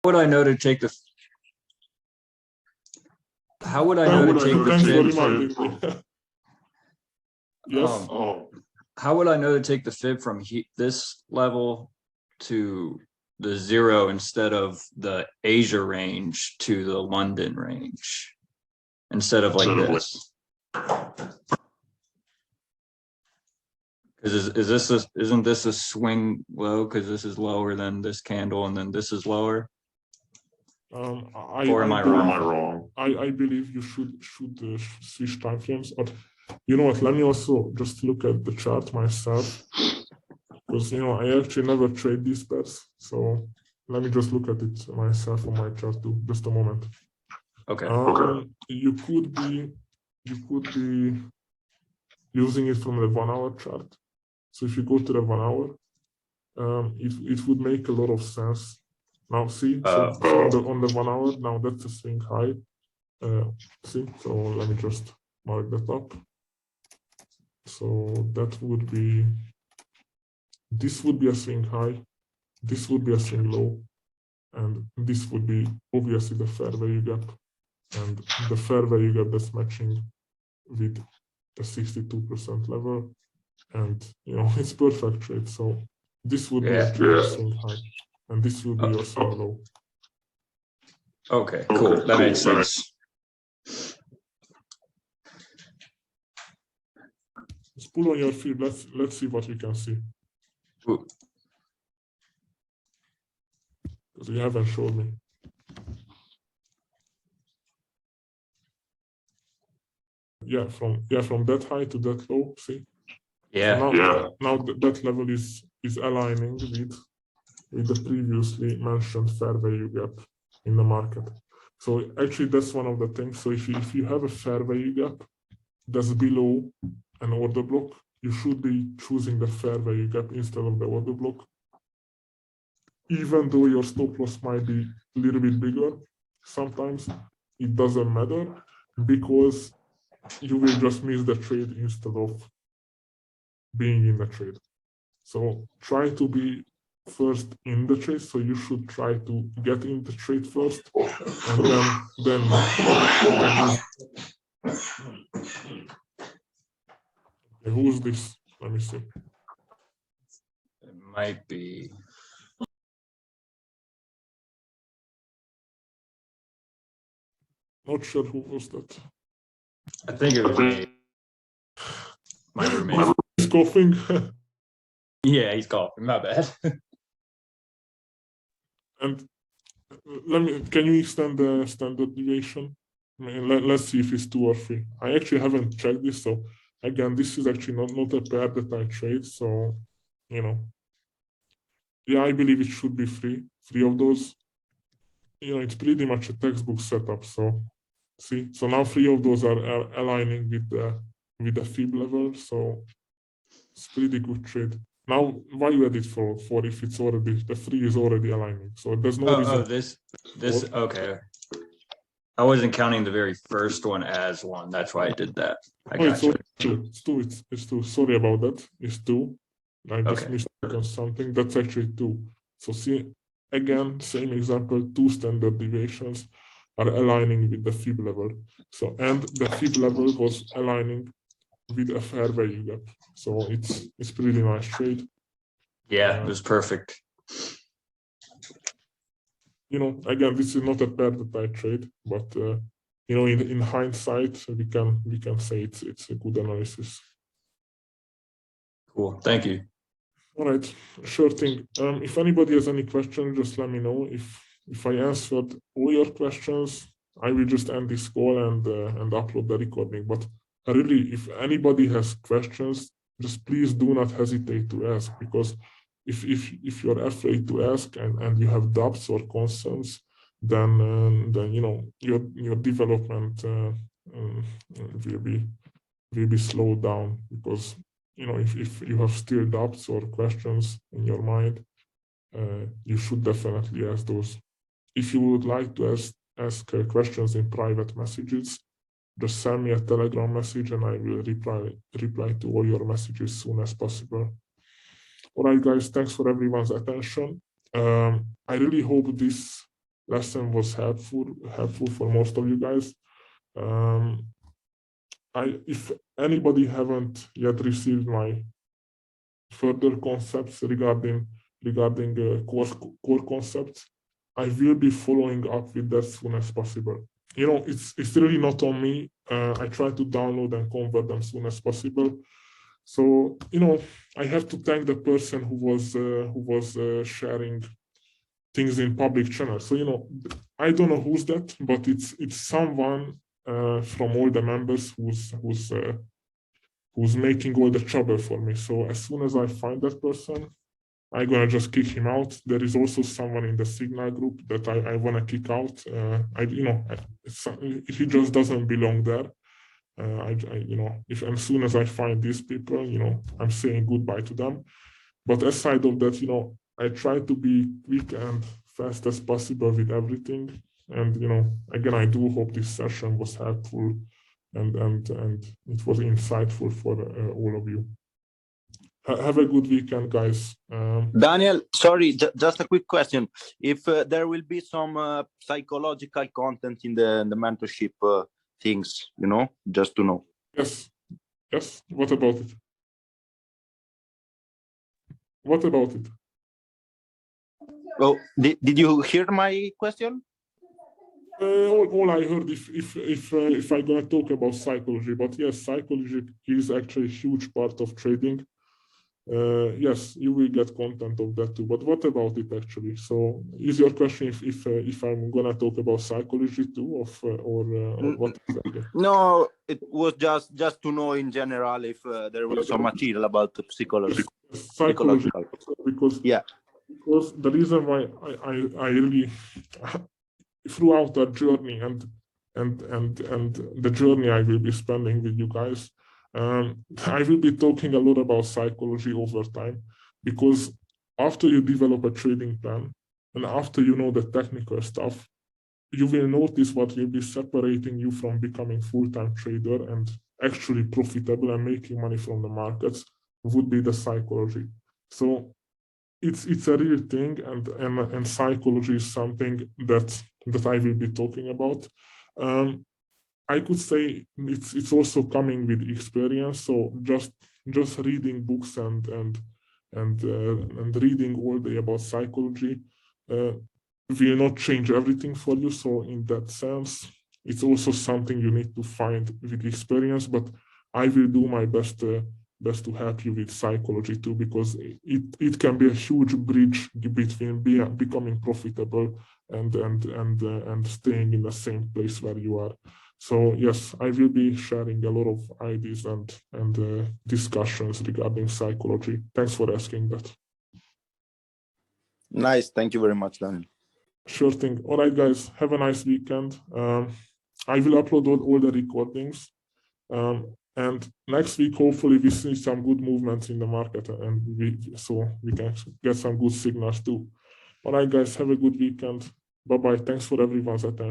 would I know to take the? How would I know to take the Thanks for fib reminding from? me. Yes. How would I know to take the fib from this level to the 0 instead of the Asia range to the London range? Instead of like this? Isn't this a swing low because this is lower than this candle and then this is lower? Or am I wrong? I believe you should switch time frames, but you know what? Let me also just look at the chart myself, because you know I actually never trade these pairs. So let me just look at it myself on my chart too. Just a moment. Okay. You could be using it from the 1 hour chart. So if you go to the 1 hour, it would make a lot of sense. Now see, so on the 1 hour, now that's a swing high. See, so let me just mark that up. So that would be, this would be a swing high, this would be a swing low, and this would be obviously the fair value gap, and the fair value gap that's matching with the 62% level, and you know it's perfect trade. So this would be actually a swing high, and this would be your swing low. Okay, cool. That makes sense. Just pull on your feed. Let's see what we can see. Because you haven't showed me. Yeah, from that high to that low. See. Yeah. So now that level is aligning with the previously mentioned fair value gap in the market. So actually that's one of the things. So if you have a fair value gap that's below an order block, you should be choosing the fair value gap instead of the order block. Even though your stop loss might be a little bit bigger, sometimes it doesn't matter because you will just miss the trade instead of being in the trade. So try to be first in the trade. So you should try to get in the trade first, and then okay, who's this? Let me see. It might be. Not sure who was that. I think it was me. My roommate. He's coughing. Yeah, he's coughing. My bad. And can you extend the standard deviation? I mean, let's see if it's 2 or 3. I actually haven't checked this, so again, this is actually not a pair that I trade. So, you know, yeah, I believe it should be 3 of those. You know, it's pretty much a textbook setup. So, see, so now 3 of those are aligning with the fib level. So it's pretty good trade. Now, why you edit for if it's already, the 3 is already aligning? So there's no reason. This, okay. I wasn't counting the very first one as 1. That's why I did that. I got you. It's 2. It's 2. Sorry about that. It's 2. I just missed something. That's actually 2. So see, again, same example, 2 standard deviations are aligning with the fib level. So, and the fib level was aligning with a fair value gap. So it's pretty nice trade. Yeah, it was perfect. You know, again, this is not a pair that I trade, but you know, in hindsight, we can say it's a good analysis. Cool. Thank you. All right, sure thing. If anybody has any questions, just let me know. If I answered all your questions, I will just end this call and upload the recording. But really, if anybody has questions, just please do not hesitate to ask, because if you're afraid to ask and you have doubts or concerns, then you know your development will be slowed down, because you know if you have still doubts or questions in your mind, you should definitely ask those. If you would like to ask questions in private messages, just send me a Telegram message and I will reply to all your messages as soon as possible. All right, guys, thanks for everyone's attention. I really hope this lesson was helpful for most of you guys. If anybody haven't yet received my further concepts regarding core concepts, I will be following up with that as soon as possible. You know, it's really not on me. I try to download and convert them as soon as possible. So, you know, I have to thank the person who was sharing things in public channel. So, you know, I don't know who's that, but it's someone from all the members who's making all the trouble for me. So as soon as I find that person, I'm gonna just kick him out. There is also someone in the Signal group that I wanna kick out. He just doesn't belong there. You know, as soon as I find these people, you know, I'm saying goodbye to them. But aside of that, you know, I try to be quick and fast as possible with everything. And you know, again, I do hope this session was helpful and it was insightful for all of you. Have a good weekend, guys. Daniel, sorry, just a quick question. If there will be some psychological content in the mentorship things, you know, just to know. Yes. What about it? What about it? Oh, did you hear my question? All I heard, if I'm gonna talk about psychology, but yes, psychology is actually a huge part of trading. Yes, you will get content of that too. But what about it actually? So, is your question if I'm gonna talk about psychology too, or what exactly? No, it was just to know in general if there was some material about the psychology. Psychological, because yeah, because the reason why I really throughout our journey and the journey I will be spending with you guys, I will be talking a lot about psychology over time, because after you develop a trading plan and after you know the technical stuff, you will notice what will be separating you from becoming full-time trader and actually profitable and making money from the markets would be the psychology. So it's a real thing, and psychology is something that I will be talking about. I could say it's also coming with experience. So just reading books and reading all day about psychology will not change everything for you. So in that sense, it's also something you need to find with experience. But I will do my best to help you with psychology too, because it can be a huge bridge between becoming profitable and staying in the same place where you are. So yes, I will be sharing a lot of ideas and discussions regarding psychology. Thanks for asking that. Nice. Thank you very much, Daniel. Sure thing. All right, guys, have a nice weekend. I will upload all the recordings. And next week, hopefully, we see some good movements in the market, and we can get some good signals too. All right, guys, have a good weekend. Bye-bye. Thanks for everyone's attention.